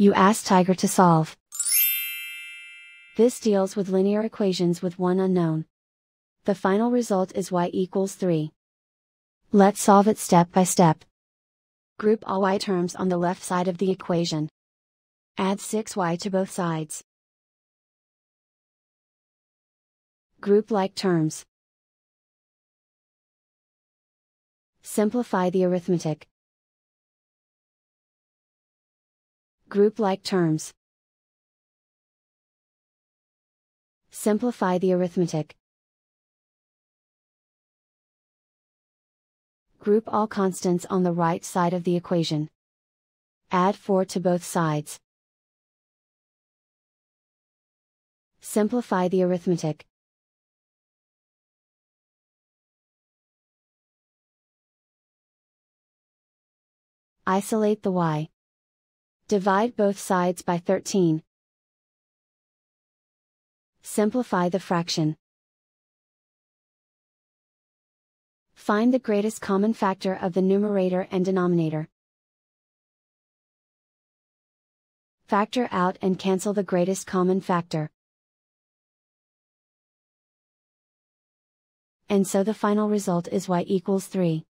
You ask Tiger to solve. This deals with linear equations with one unknown. The final result is y equals 3. Let's solve it step by step. Group all y terms on the left side of the equation. Add 6y to both sides. Group like terms. Simplify the arithmetic. Group like terms. Simplify the arithmetic. Group all constants on the right side of the equation. Add 4 to both sides. Simplify the arithmetic. Isolate the y. Divide both sides by 13. Simplify the fraction. Find the greatest common factor of the numerator and denominator. Factor out and cancel the greatest common factor. And so the final result is y equals 3.